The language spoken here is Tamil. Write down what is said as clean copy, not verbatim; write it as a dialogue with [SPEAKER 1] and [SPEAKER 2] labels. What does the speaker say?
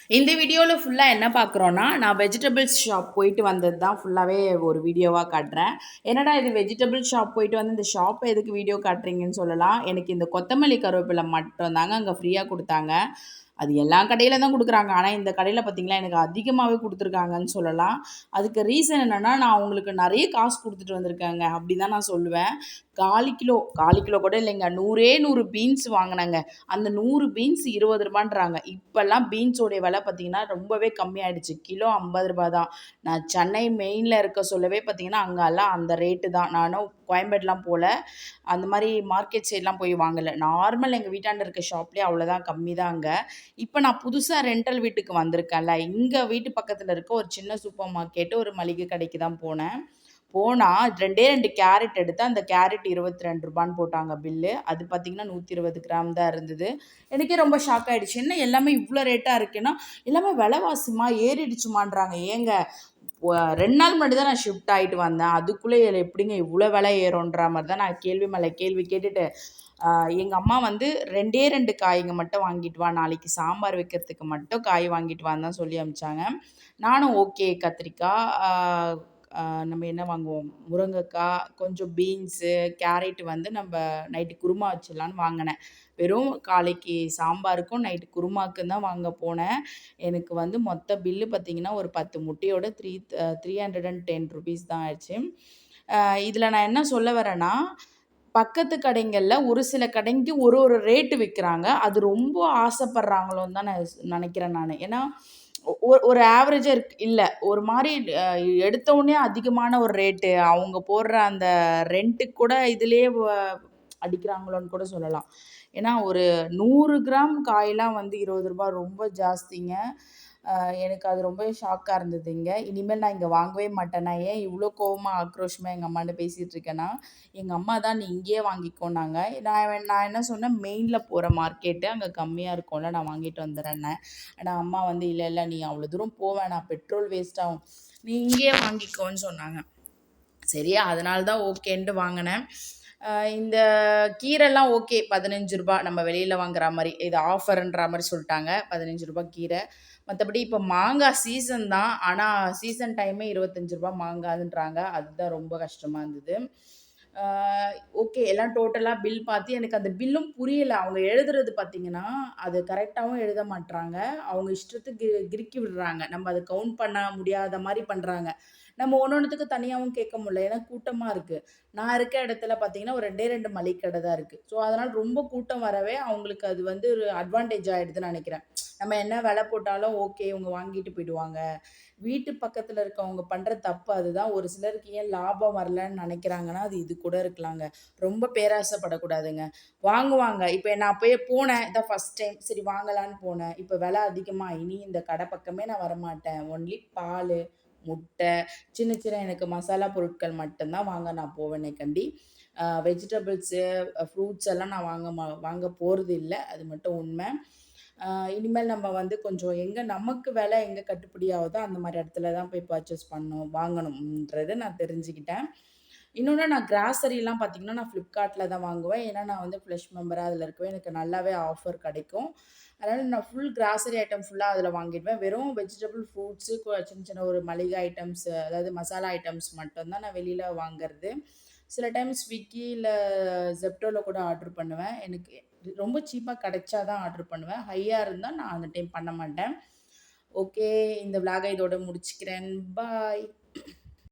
[SPEAKER 1] இந்த வீடியோவில் ஃபுல்லாக என்ன பார்க்குறோன்னா, நான் வெஜிடபிள்ஸ் ஷாப் போயிட்டு வந்தது தான் ஃபுல்லாகவே ஒரு வீடியோவாக காட்டுறேன். என்னடா இது வெஜிடபிள் ஷாப் போயிட்டு வந்து இந்த ஷாப்பை எதுக்கு வீடியோ காட்டுறீங்கன்னு சொல்லலாம். எனக்கு இந்த கொத்தமல்லி கருவேப்பிலை மட்டும் தாங்க அங்கே ஃப்ரீயாக கொடுத்தாங்க. அது எல்லா கடையில தான் குடுக்குறாங்க. ஆனா, இந்த கடையில பார்த்தீங்களா, எனக்கு அதிகமாவே குடுத்துருக்காங்கன்னு சொல்லலாம். அதுக்கு ரீசன் என்னன்னா, நான் அவங்களுக்கு நெறைய காசு குடுத்துட்டு வந்திருக்கேங்க. அப்டிதான் நான் சொல்லுவேன். 1/4 கிலோ கூட இல்லைங்க. 100 பீன்ஸ் வாங்குனேங்க. அந்த 100 பீன்ஸ் ரூ. 20ன்றாங்க. இப்பல்லாம் பீன்ஸோடைய விலை பார்த்தீங்கன்னா, ரொம்பவே கம்மியாயிடுச்சு. கிலோ ரூ. 50 தான். நான் சென்னை மெயின்ல இருக்க சொல்லவே பார்த்தீங்கன்னா, அங்கலாம் அந்த ரேட்டு தான். நானும் கோயம்பேடுலாம் போல. அந்த மாரி மார்க்கெட் சைட்லாம் போய் வாங்கல. நார்மல் எங்க வீட்டாண்ட இருக்க ஷாப்லயே அவ்வளோதான் கம்மி தான் அங்க. இப்ப நான் புதுசா ரெண்டல் வீட்டுக்கு வந்திருக்கேன்ல, இங்க வீட்டு பக்கத்துல இருக்க ஒரு சின்ன சூப்பர் மார்க்கெட், ஒரு மளிகை கடைக்கு தான் போனேன். போனா 2 கேரட் எடுத்தேன். அந்த கேரட் ரூ. 22ன்னு போட்டாங்க பில்லு. அது பார்த்தீங்கன்னா 120 கிராம் தான் இருந்தது. எனக்கே ரொம்ப ஷாக் ஆயிடுச்சு. என்ன எல்லாமே இவ்ளோ ரேட்டா இருக்குன்னா, எல்லாமே விலைவாசிமா ஏறிடுச்சுமான்றாங்க. ஏங்க 2 நாள் முன்னாடி தான் நான் ஷிஃப்ட் ஆயிட்டு வந்தேன். அதுக்குள்ள எப்படிங்க இவ்ளோ விலை ஏறும்ன்ற மாரி தான் நான் கேள்வி மேல கேள்வி கேட்டுட்டு, எங்க அம்மா வந்து 2 காய்ங்க மட்டும் வாங்கிட்டு வா, நாளைக்கு சாம்பார் வைக்கிறதுக்கு மட்டும் காய் வாங்கிட்டு வான்னு தான் சொல்லி அனுப்பிச்சாங்க. நானும் ஓகே கத்திரிக்காய், நம்ம என்ன வாங்குவோம், முருங்கைக்காய், கொஞ்சம் பீன்ஸு, கேரட் வந்து நம்ப நைட்டு குருமா வச்சிடலான்னு வாங்கினேன். வெறும் காலைக்கு சாம்பாருக்கும், நைட்டு குருமாவுக்கும் தான் வாங்க போனேன். எனக்கு வந்து மொத்த பில்லு பார்த்தீங்கன்னா, ஒரு 10 முட்டையோட ₹310 தான் ஆச்சு. இதில நான் என்ன சொல்ல வரேன்னா, பக்கத்து கடைங்கள்ல ஒரு சில கடைக்கு ஒரு ஒரு ரேட்டு விக்கிறாங்க. அது ரொம்ப ஆசைப்படுறாங்களோன்னு தான் நான் நெனைக்கிறேன் நானு. ஏன்னா, ஒரு ஆவரேஜா இல்ல. ஒரு மாரி அ எடுத்த உடனே அதிகமான ஒரு ரேட்டு. அவங்க போடுற அந்த ரென்ட்டுக்கு கூட இதிலேயே அடிக்கிறாங்களோன்னு கூட சொல்லலாம். ஏன்னா, ஒரு 100 கிராம் காயெல்லாம் வந்து ரூ. 20 ரொம்ப ஜாஸ்திங்க. எனக்கு அது ரொம்பவே ஷாக்கா இருந்ததுங்க. இனிமேல் நான் இங்க வாங்கவே மாட்டேன். நான் ஏன் இவ்ளோ கோவமா, ஆக்ரோஷமா எங்க அம்மாட்ட பேசிட்டு இருக்கேன்னா, எங்க அம்மா தான் "நீ இங்கேயே வாங்கிக்கோன்னாங்க." நான் என்ன சொன்னேன், மெயின்ல போற மார்க்கெட்டு அங்க கம்மியா இருக்கும்ல, நான் வாங்கிட்டு வந்துர்றேன்னேன். ஆனா அம்மா வந்து "இல்ல, இல்ல நீ அவ்வளோ தூரம் போ வேணாம். பெட்ரோல் வேஸ்ட் ஆகும். நீ இங்கேயே வாங்கிக்கோன்னு" சொன்னாங்க. சரி, அதனால தான் ஓகேன்ட்டு வாங்குனேன். இந்த கீரைலாம் ஓகே ரூ. 15 நம்ம வெளியில வாங்குற மாரி. இது ஆஃபர்ன்ற மாரி சொல்ட்டாங்க. ரூ. 15 கீரை. மத்தபடி இப்ப மாங்காய் சீசன் தான். ஆனா சீசன் டைமே ரூ. 25 மாங்காதுன்றாங்க. அதுதான் ரொம்ப கஷ்டமா இருந்தது. ஆ ஓகே எல்லாம் டோட்டலா பில் பார்த்து எனக்கு அந்த பில்லும் புரியல. அவங்க எழுதுறது பார்த்தீங்கன்னா, அது கரெக்ட்டாவும் எழுத மாட்றாங்க. அவங்க இஷ்டத்துக்கு கிறுக்கி விடுறாங்க. நம்ம அத கவுண்ட் பண்ண முடியாத மாரி பண்றாங்க. நம்ம ஒண்ணொண்ணுத்துக்கு தனியாவும் கேட்க முடியல. ஏன்னா கூட்டமா இருக்கு. நான் இருக்க இடத்துல பார்த்தீங்கன்னா, ஒரு 2 மளிகை கடை தான் இருக்கு. ஸோ, அதனால ரொம்ப கூட்டம் வரவே அவங்களுக்கு அது வந்து ஒரு அட்வான்டேஜ் ஆயிடுதுன்னு நெனைக்கிறேன். நம்ம என்ன விலை போட்டாலும் ஓகே இவங்க வாங்கிட்டு போயிடுவாங்க. வீட்டு பக்கத்துல இருக்கவங்க பண்ற தப்பு அதுதான். ஒரு சிலருக்கு ஏன் லாபம் வரலன்னு நெனைக்கிறாங்கன்னா, அது இது கூட இருக்கலாங்க. ரொம்ப பேராசைப்படக்கூடாதுங்க. வாங்குவாங்க. இப்ப நான் போனேன். இதான் ஃபர்ஸ்ட் டைம். சரி வாங்கலான்னு போனேன். இப்ப விலை அதிகமா, இனி இந்த கடை பக்கமே நான் வரமாட்டேன். ஒன்லி பாலு, முட்டை, சின்ன சின்ன எனக்கு மசாலா பொருட்கள் மட்டும் தான் வாங்க நான் போவேனே கண்டி, வெஜிடபிள்ஸு, ஃப்ரூட்ஸ் எல்லாம் நான் வாங்க போறது இல்ல. அது மட்டும் உண்ம. இனிமேல் நம்ம வந்து கொஞ்சம் நமக்கு விலை எங்க கட்டுப்படி ஆகுதோ, அந்த மாரி இடத்துல தான் போய் பர்ச்சேஸ் வாங்கணும்ன்றத நான் தெரிஞ்சுக்கிட்டேன். இன்னொன்னு நான் கிராசரிலாம் பார்த்தீங்கன்னா, நான் Flipkartல தான் வாங்குவேன். ஏன்னா, நான் வந்து ஃப்ளஷ் மெம்பரா அதில இருக்கவே எனக்கு நல்லாவே ஆஃபர் கிடைக்கும். அதனால நான் ஃபுல் கிராசரி ஐட்டம் ஃபுல்லா அதில வாங்கிடுவேன். வெறும் வெஜிடபிள், ஃப்ரூட்ஸு சின்ன சின்ன ஒரு மளிகை ஐட்டம்ஸ், அதாவது மசாலா ஐட்டம்ஸ் மட்டும் தான் நான் வெளியில வாங்குறது. சில டைம் Swiggy இல்ல Zeptoல கூட ஆர்டர் பண்ணுவேன். எனக்கு ரொம்ப சீப்பா கிடைச்சா தான் ஆர்டர் பண்ணுவேன். ஹையா இருந்தா நான் அந்த டைம் பண்ண மாட்டேன். ஓகே. இந்த விளாக இதோட முடிச்சுக்கிறேன். பாய்.